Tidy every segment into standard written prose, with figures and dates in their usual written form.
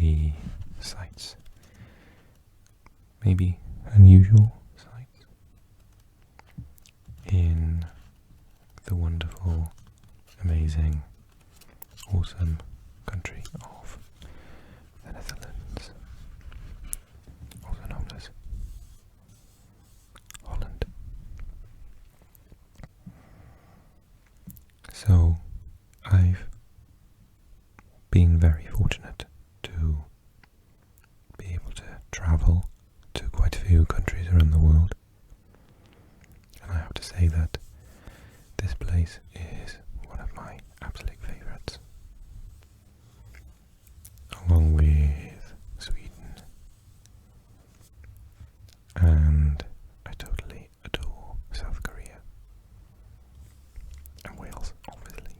the sights, maybe unusual sights, in the wonderful, amazing, awesome country of the Netherlands, also known as Holland. So I've been very fortunate to be able to travel to quite a few countries around the world, and I have to say that this place is one of my absolute favourites, along with Sweden, and I totally adore South Korea and Wales, obviously,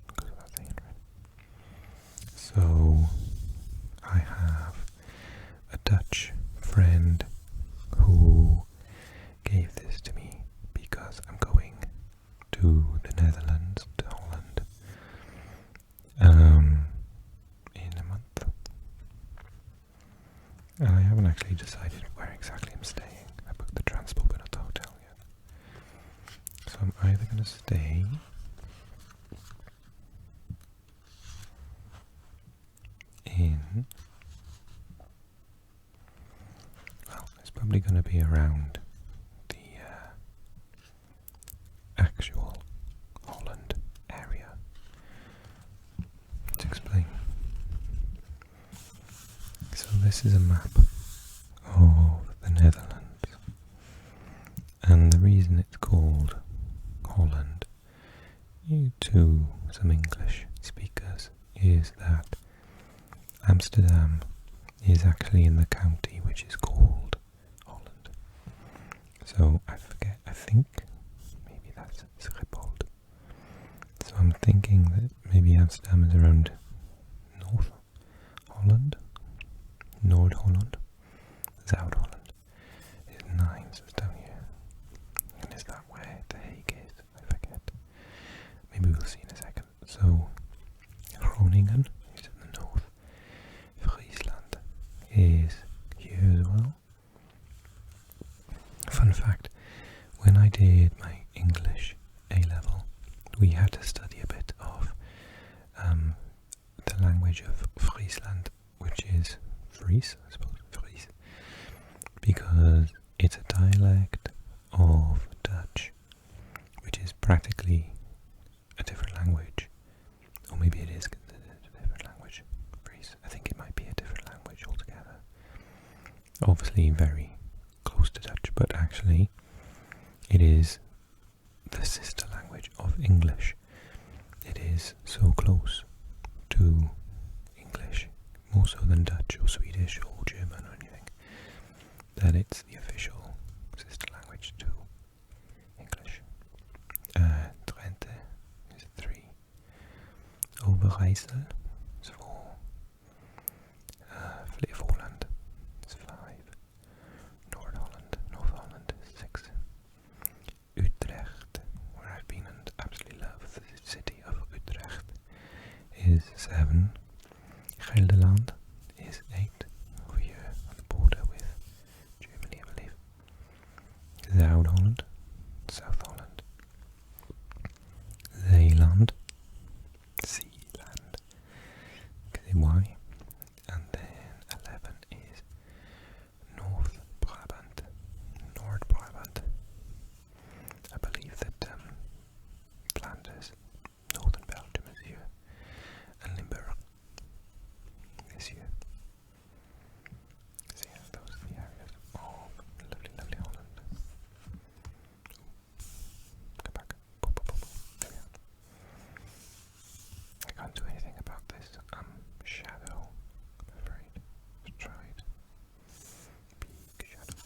because of that thing, right? So I have a Dutch friend who gave this to me because I'm going to the Netherlands, to Holland, in a month. And I haven't actually decided where exactly I'm staying. I booked the transport but not the hotel yet. So I'm either going to stay in, well, it's probably going to be around the actual Holland area. To explain. So this is a map of the Netherlands, and the reason it's called Holland, to some English speakers, is that Amsterdam is actually in the county which is called Holland. So I think maybe that's Schiphol. So I'm thinking that maybe Amsterdam is around North Holland, Noord-Holland, Zuid-Holland is 9, so it's down here. And is that where The Hague is? I forget. Maybe we'll see in a second. So Groningen is in the north. Friesland is here as well. Fun fact, when I did my English A-level, we had to study a bit of the language of Friesland, which is Fries, I suppose, Fries, because it's a dialect of Dutch, which is practically a different language, or maybe it is considered a different language, Fries. I think it might be a different language altogether. Obviously very close to Dutch, but actually it is the sister language of English. It is so close to English, more so than Dutch or Swedish or German or anything, that it's the official sister language to English. Drenthe is 3. Overijssel is 4. Flevoland is 5. North Holland is 6. Utrecht, where I've been and absolutely love the city of Utrecht, is 7. Gelderland is 8, over here on the border with Germany, I believe. Zuid-Holland, South Holland. Zeeland, Y. And then 11 is North Brabant, Noord Brabant. I believe that Flanders, northern Belgium is here, and Limburg is here. So yeah, those are the areas of lovely, lovely Holland. Come back. There we are. I can't do anything about this. Shadow, I'm afraid. Let's try it. Big shadow.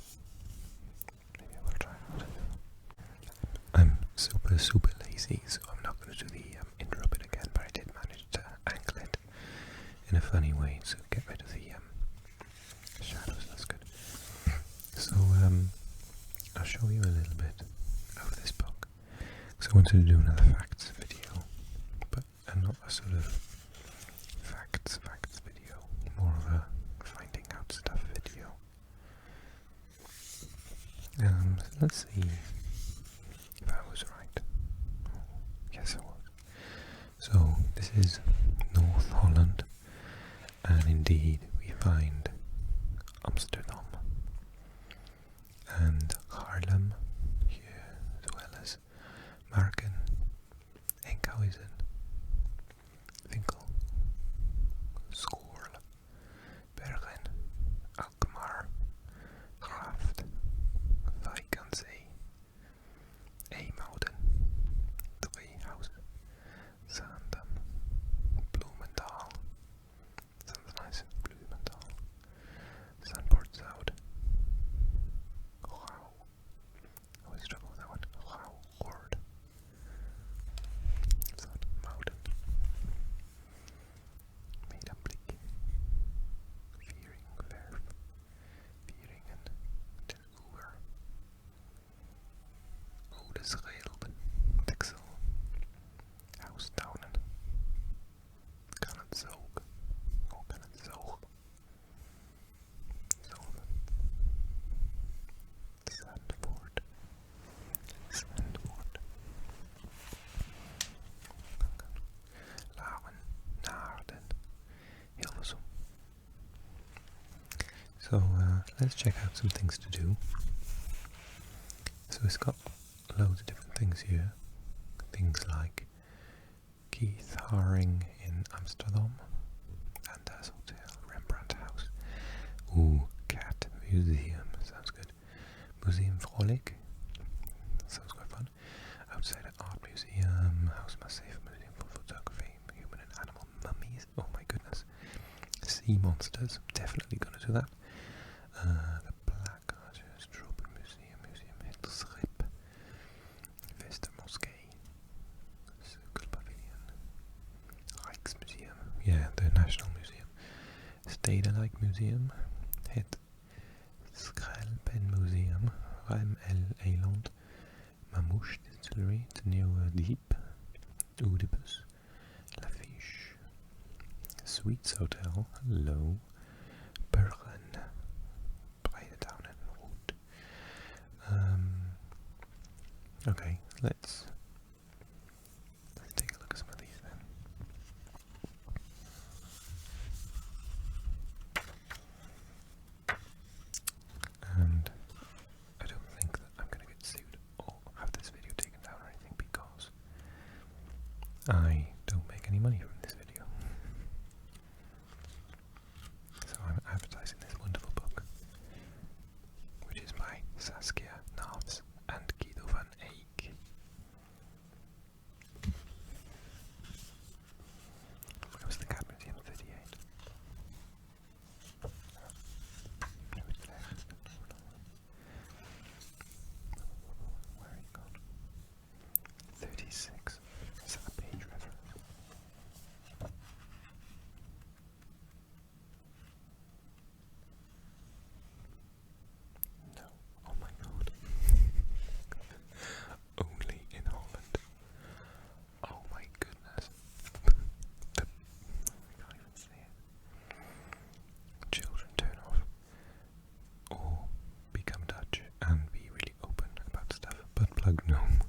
Maybe I will try it. I'm super lazy, so I'm not going to do the intro bit again, but I did manage to angle it in a funny way to get rid of the shadows. That's good. So I'll show you a little bit of this book, because I wanted to do another facts video, but not a sort of facts video, more of let's see if I was right. Yes, I was. So this is North Holland, and indeed we find Amsterdam and Haarlem here, as well as Marken, Enkhuizen, Winkel, Schoorl, Bergen, Alkmaar, Graft, Wijk aan Zee, Eemouden, Driehuizen, Zaandam, Bloemendaal. Sounds nice, Bloemendaal. Zandpoort-Zuid. Gouw. I always struggle with that one. Gouw, Goorde. Zandmouden. Medemblik. Vieringwerf. Vieringen. Den Oever. Oudesgeeld. Texel. Houstounen. Cannonzoog. Oh, Cannonzoog. Zogen. Zandvoort. Zandvoort. Lauwen. Naarden. Hilversum. So let's check out some things to do. So it's got loads of different things here. Things like Keith Haring in Amsterdam, Anda's Hotel, Rembrandt House. Ooh, Cat Museum, sounds good. Museum Vrolijk, sounds quite fun. Outside Art Museum, House Massive, Museum for Photography, Human and Animal Mummies. Oh my goodness. Sea Monsters, definitely gonna do that. The Black Arches, Tropen Museum, Museum Hitlerschip, Westermoskee, Circle Pavilion, Rijksmuseum, yeah, the National Museum, Stedelijk Museum, het Schelpenmuseum, Rijm-Eland, Mamouche Distillery, het Nieuwe Diep, Oedipus, Lafiche, Sweets Hotel, Low, Bergen, Breidetown and Rood. Okay, let's take a look at some of these then. And I don't think that I'm going to get sued or have this video taken down or anything, because I don't make any money from this video. So I'm advertising this wonderful book, which is by Saskia Naafs and Guido van Eyck. Where was the Cat Museum 38? Where are you gone? 36. Is that a page reference? No. Oh my god. Only in Holland. Oh my goodness. I can't even see it. Children turn off or become Dutch and be really open about stuff. Butt plug gnome.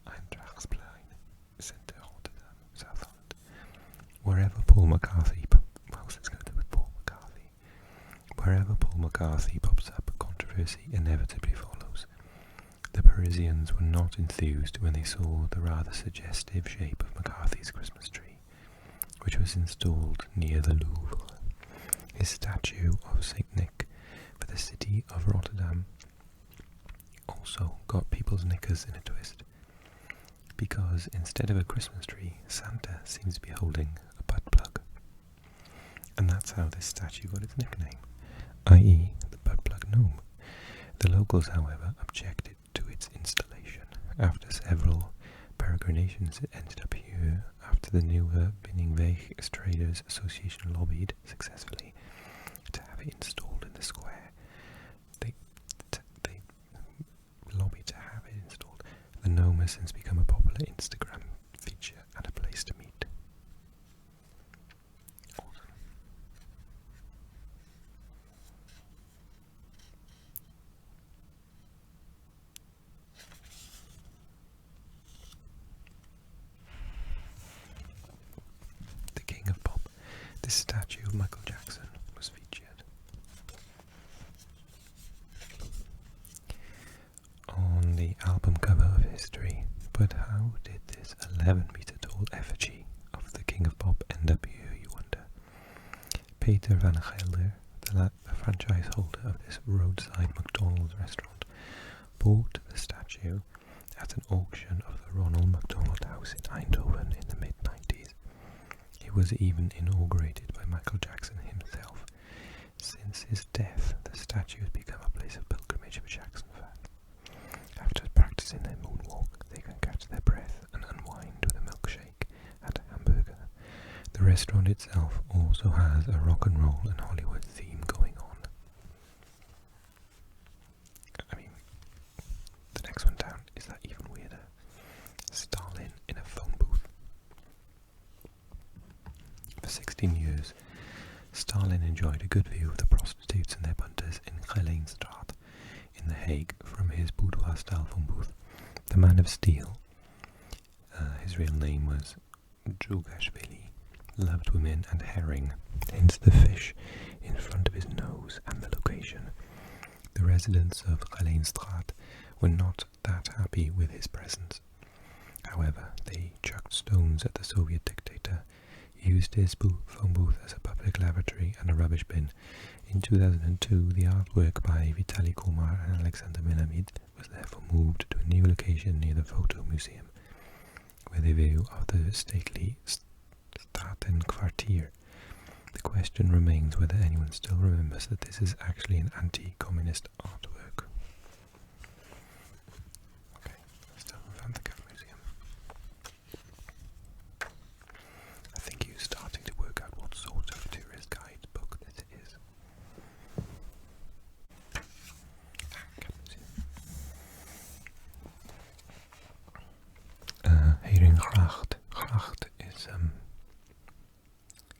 Eindrachtsplein, Centre Rotterdam, South Holland. Wherever Paul McCarthy, what else is going to do with Paul McCarthy? Wherever Paul McCarthy pops up, controversy inevitably follows. The Parisians were not enthused when they saw the rather suggestive shape of McCarthy's Christmas tree, which was installed near the Louvre. His statue of St. Nick for the city of Rotterdam also got people's knickers in a twist, because instead of a Christmas tree, Santa seems to be holding a butt plug. And that's how this statue got its nickname, i.e. the butt plug gnome. The locals, however, objected to its installation. After several peregrinations, it ended up here after the Nieuwe Binnenweg Traders Association lobbied successfully to have it installed in the square. They lobbied to have it installed. The gnome has since become a popular Instagram feature and a place to meet. Awesome. the King of Pop, this statue of Michael Jackson was featured. On the album cover of History, but how did this 11-meter tall effigy of the King of Pop end up here, you wonder? Peter van Gelder, the franchise holder of this roadside McDonald's restaurant, bought the statue at an auction of the Ronald McDonald House in Eindhoven in the mid-90s. It was even inaugurated by Michael Jackson himself. Since his death, the statue has become a place of pilgrimage for Jackson fans. After practicing their moonwalk, they can catch their breath and unwind with a milkshake and a hamburger. The restaurant itself also has a rock and roll and Hollywood theme going on. I mean, the next one down is that even weirder. Stalin in a phone booth. For 16 years, Stalin enjoyed a good view of the prostitutes and their punters in Geleenstraat in The Hague from his boudoir-style phone booth. The Man of Steel, his real name was Djougashvili, loved women and herring, hence the fish in front of his nose and the location. The residents of Geleenstraat were not that happy with his presence. However, they chucked stones at the Soviet dictator, used his phone booth as a public lavatory and a rubbish bin. In 2002, the artwork by Vitaly Komar and Alexander Milamid was therefore moved to a new location near the Photo Museum, with a view of the stately Statenkwartier. The question remains whether anyone still remembers that this is actually an anti-communist artwork. Okay, still found the Cat Museum. I think you're starting to work out what sort of tourist guide book this is. Cat Museum. Heringgracht. Gracht is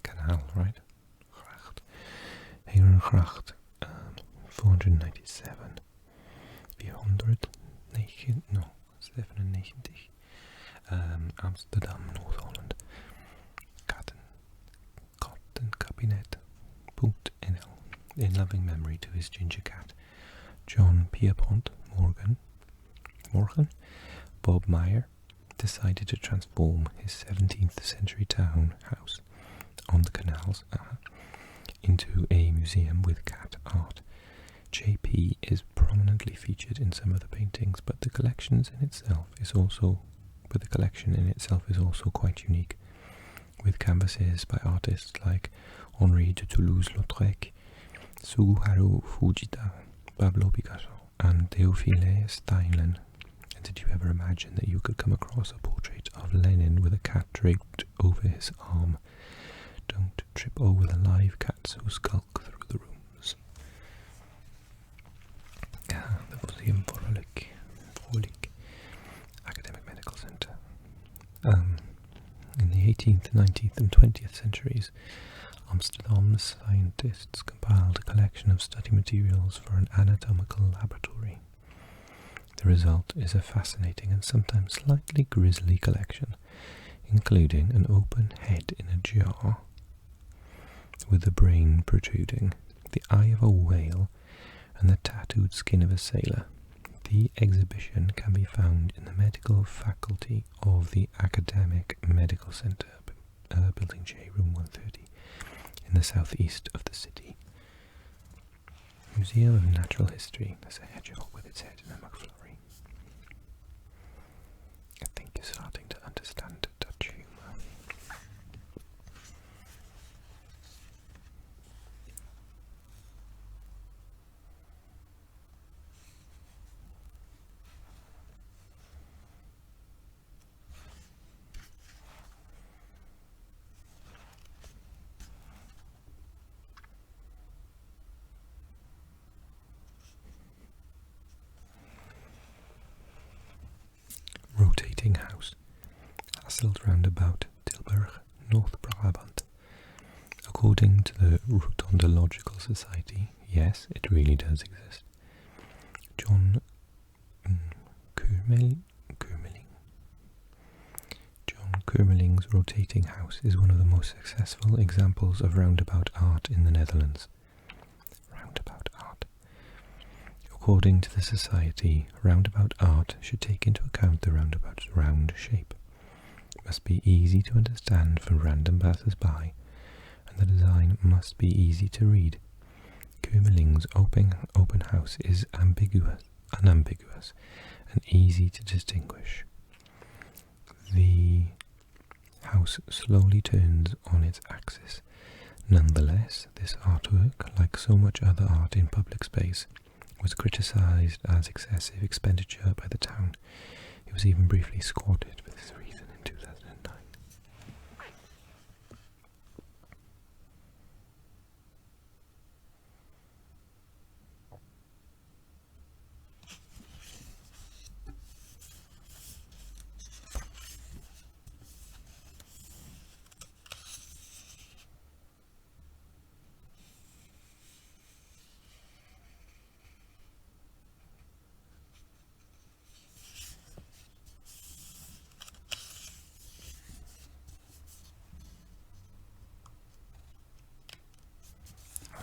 canal, right? Gracht. Heringgracht, 497. 97. Amsterdam, North Holland. Katten Boot NL. In loving memory to his ginger cat, John Pierpont Morgan, Bob Meyer decided to transform his 17th century townhouse on the canals into a museum with cat art. JP is prominently featured in some of the paintings, but the collection in itself is also quite unique, with canvases by artists like Henri de Toulouse-Lautrec, Suguharu Fujita, Pablo Picasso, and Théophile Steinlen. And did you ever imagine that you could come across a portrait of Lenin with a cat draped over his arm? Don't trip over the live cats who skulk through the rooms. The Museum Vrolijk Academic Medical Center. In the 18th, 19th and 20th centuries, Amsterdam's scientists compiled a collection of study materials for an anatomical laboratory. The result is a fascinating and sometimes slightly grisly collection, including an open head in a jar with the brain protruding, the eye of a whale, and the tattooed skin of a sailor. The exhibition can be found in the medical faculty of the Academic Medical Center, Building J, Room 130, in the southeast of the city. Museum of Natural History. There's a hedgehog with its head in a McFlurry. I think you're starting to understand Dutch humor. Rotating house, Hasselt roundabout, Tilburg, North Brabant. According to the Rotondological Society, yes, it really does exist. John Kermeling's rotating house is one of the most successful examples of roundabout art in the Netherlands. Roundabout art. According to the Society, roundabout art should take into account the roundabout's round shape. It must be easy to understand for random passers-by, and the design must be easy to read. Kermeling's open house is unambiguous and easy to distinguish. The house slowly turns on its axis. Nonetheless, this artwork, like so much other art in public space, was criticised as excessive expenditure by the town. It was even briefly squatted for this reason in 2009.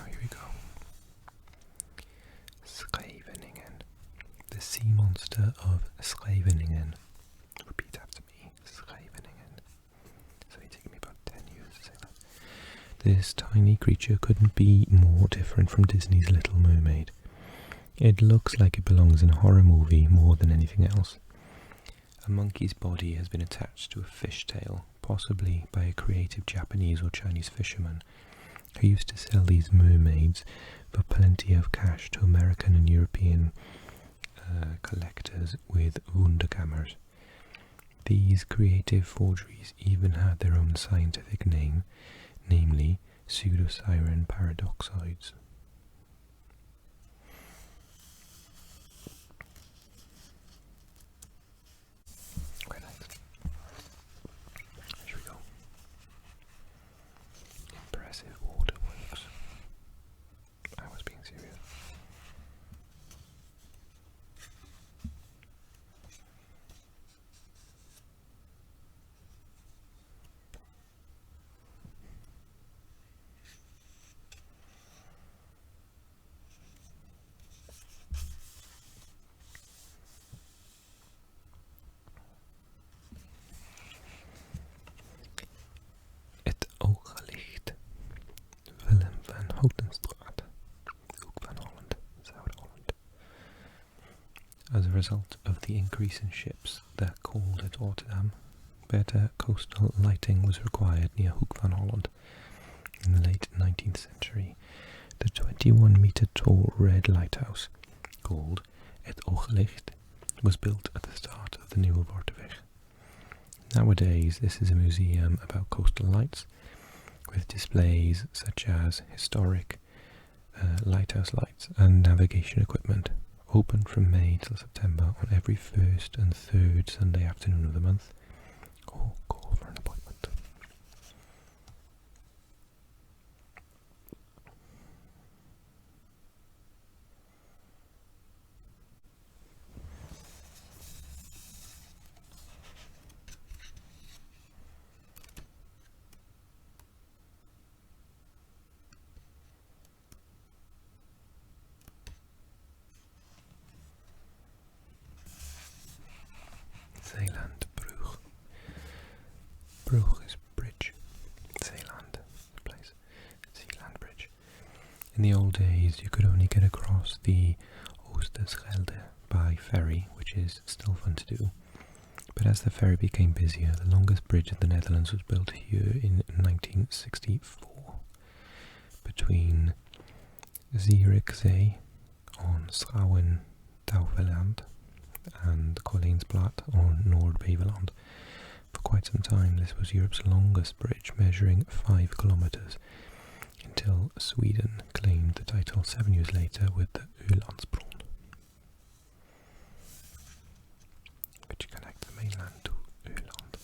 Here we go. Scheveningen. The sea monster of Scheveningen. Repeat after me. Scheveningen. So it took me about 10 years to say that. This tiny creature couldn't be more different from Disney's Little Mermaid. It looks like it belongs in a horror movie more than anything else. A monkey's body has been attached to a fishtail, possibly by a creative Japanese or Chinese fisherman who used to sell these mermaids for plenty of cash to American and European collectors with wunderkammers. These creative forgeries even had their own scientific name, namely pseudosiren paradoxoids. Quite nice. Here we go. Impressive waterworks. I was being serious. Hup Holland, South Holland. As a result of the increase in ships that called at Rotterdam, better coastal lighting was required near Hoek van Holland. In the late 19th century, the 21-meter tall red lighthouse, called Het Ooglicht, was built at the start of the Nieuwe Waterweg. Nowadays, this is a museum about coastal lights, with displays such as historic lighthouse lights and navigation equipment, open from May till September on every first and third Sunday afternoon of the month, or call for an appointment. Zeelandbrug. Brug is bridge. Zeeland, the place. Zeeland Bridge. In the old days, you could only get across the Oosterschelde by ferry, which is still fun to do. But as the ferry became busier, the longest bridge in the Netherlands was built here in 1964 between Zierikzee on Schouwen-Touwland and Koleensplaat on Noord-Beveland. For quite some time, this was Europe's longest bridge, measuring 5 kilometers, until Sweden claimed the title 7 years later with the Ölandsbron, which connects the mainland to Öland.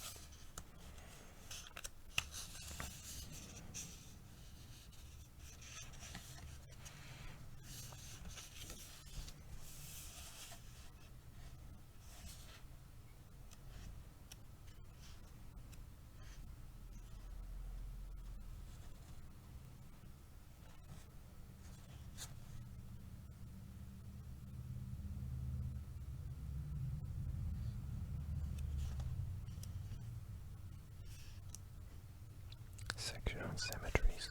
and cemeteries.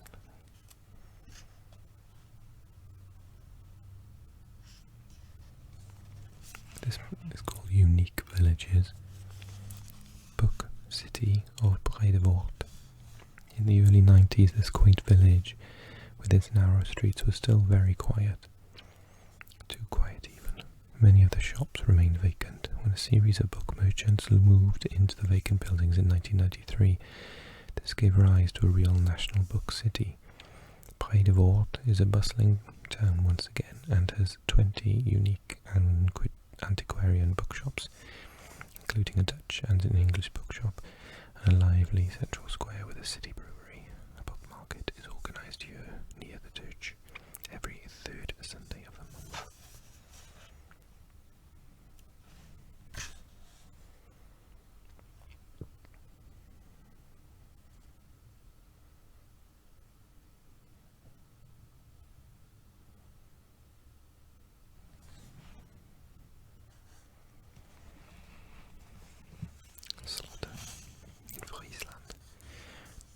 This is called Unique Villages. Book City of Bredevoort. In the early 90s, this quaint village with its narrow streets was still very quiet. Too quiet even. Many of the shops remained vacant. When a series of book merchants moved into the vacant buildings in 1993, this gave rise to a real national book city. Bredevoort is a bustling town once again and has 20 unique and antiquarian bookshops, including a Dutch and an English bookshop, and a lively central square with a city brewery. A book market is organised here near the church every third Sunday of the month.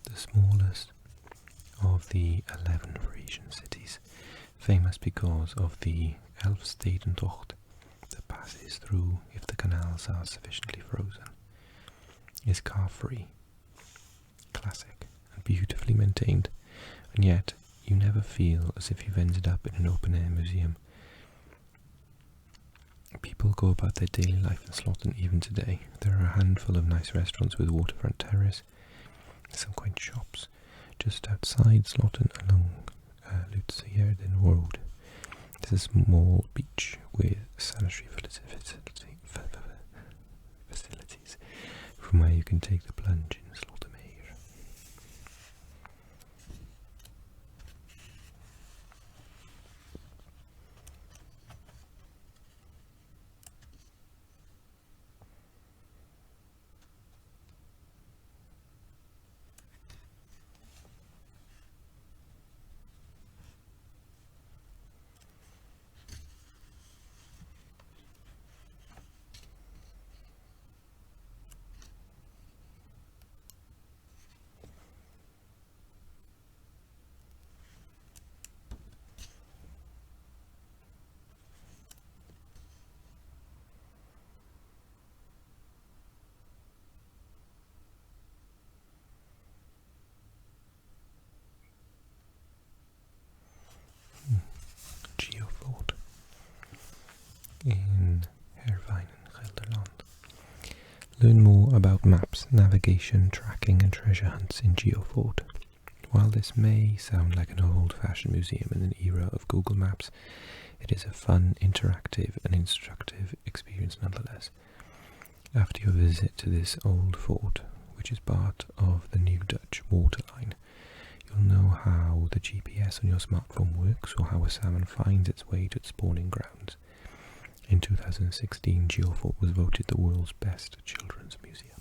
The smallest of the 11 Frisian cities, famous because of the Elfstedentocht that passes through if the canals are sufficiently frozen, is car-free, classic and beautifully maintained, and yet you never feel as if you've ended up in an open-air museum. People go about their daily life in Sloten even today. There are a handful of nice restaurants with waterfront terrace, some quaint shops just outside Sloten along Lutzierden Road. There's a small beach with sanitary facilities from where you can take the plunge in Slotermeer. Geofort in Herwijnen, Gelderland. Learn more about maps, navigation, tracking and treasure hunts in Geofort. While this may sound like an old-fashioned museum in an era of Google Maps, it is a fun, interactive and instructive experience nonetheless. After your visit to this old fort, which is part of the new Dutch waterline, you'll know how the GPS on your smartphone works or how a salmon finds its way to its spawning grounds. In 2016, Geofort was voted the world's best children's museum.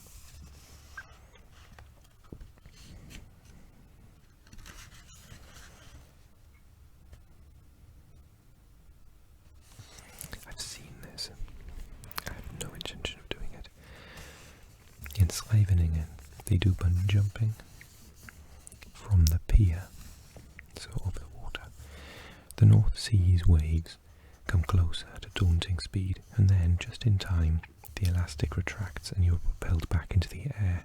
I've seen this. I have no intention of doing it. In Scheveningen, they do bungee jumping from the pier, so over the water. The North Sea's waves come closer at a daunting speed, and then, just in time, the elastic retracts and you're propelled back into the air.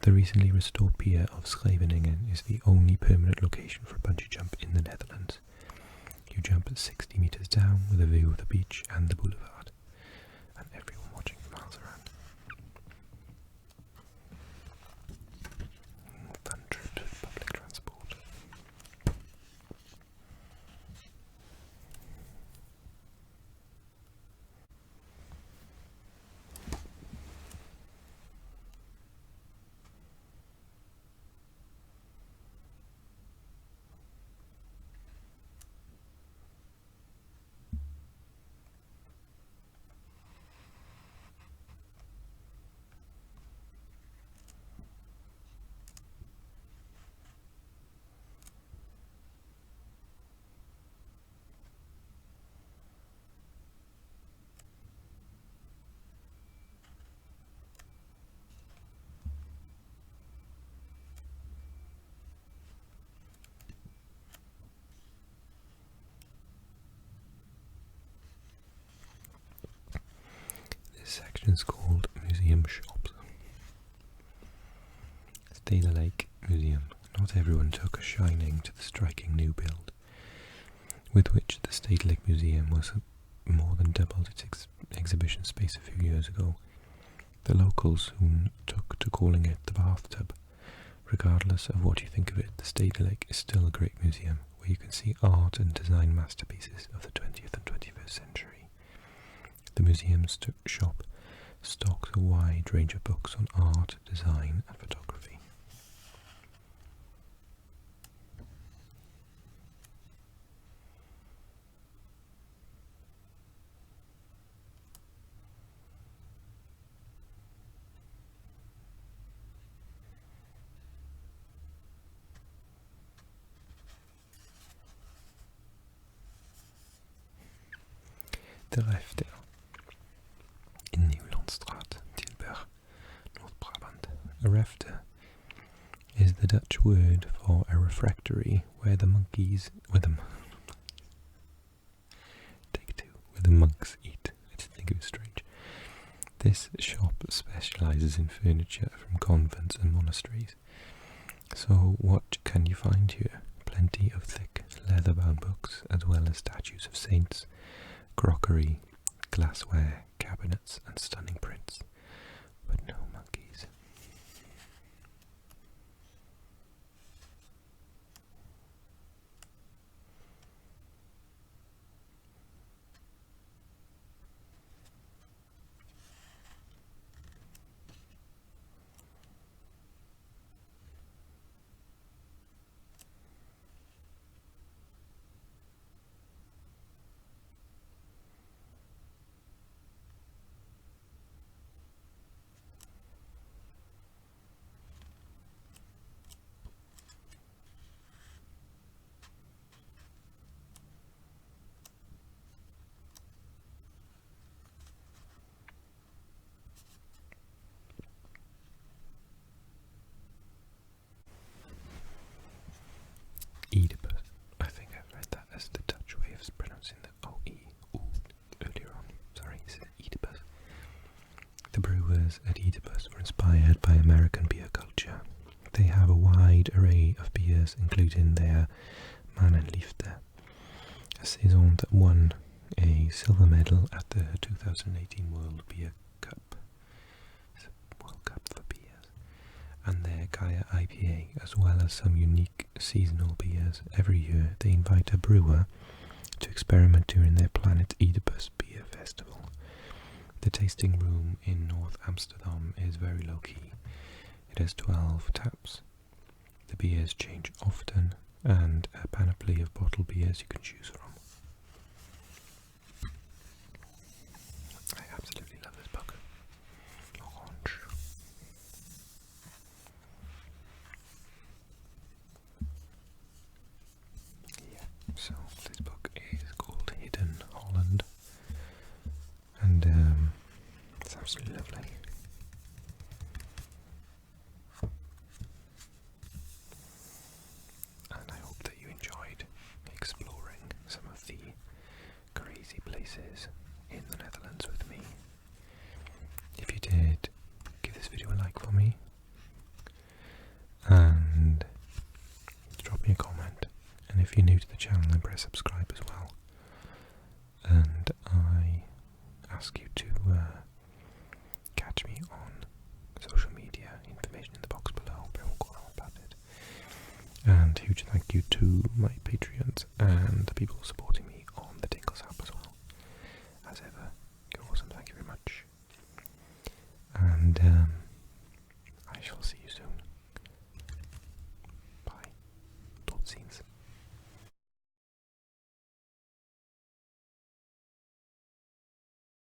The recently restored pier of Scheveningen is the only permanent location for a bungee jump in the Netherlands. You jump at 60 meters down with a view of the beach and the boulevard, and everyone watching for miles around. Fun trip to public transport. sections called museum shops. Stayler Lake Museum. Not everyone took a shining to the striking new build, with which the Stayler Lake Museum was more than doubled its exhibition space a few years ago. The locals soon took to calling it the bathtub. Regardless of what you think of it, the Stayler Lake is still a great museum, where you can see art and design masterpieces of the 20th and 21st century. The museum's shop stocks a wide range of books on art, design and photography. De Refte in Nieuwlandstraat, Tilburg, North Brabant. A refte is the Dutch word for a refectory where the monks eat. I just think it was strange. This shop specialises in furniture from convents and monasteries. So what can you find here? Plenty of thick leather-bound books, as well as statues of saints, crockery, glassware, cabinets and stunning prints, but no monkeys. Oedipus. I think I've read that as the Dutch way of pronouncing the O-E earlier on. Sorry, it's Oedipus. The brewers at Oedipus were inspired by American beer culture. They have a wide array of beers, including their Mannenliefde, a saison that won a silver medal at the 2018 World Beer Cup. It's a World Cup for beers. And their Gaia IPA, as well as some unique seasonal beers. Every year they invite a brewer to experiment during their Planet Oedipus Beer Festival. The tasting room in North Amsterdam is very low-key. It has 12 taps. The beers change often, and a panoply of bottled beers you can choose from. I absolutely love this book. Orange. So this book is called Hidden Holland, and it's absolutely lovely. And I hope that you enjoyed exploring some of the crazy places in the Netherlands with me. If you did, give this video a like for me, and drop me a comment. And if you're new to the channel, then press subscribe as well. And I ask you to catch me on social media, information in the box below, about it. And huge thank you to my Patreons and the people supporting me on the Tingles app as well. As ever, you're awesome, thank you very much. And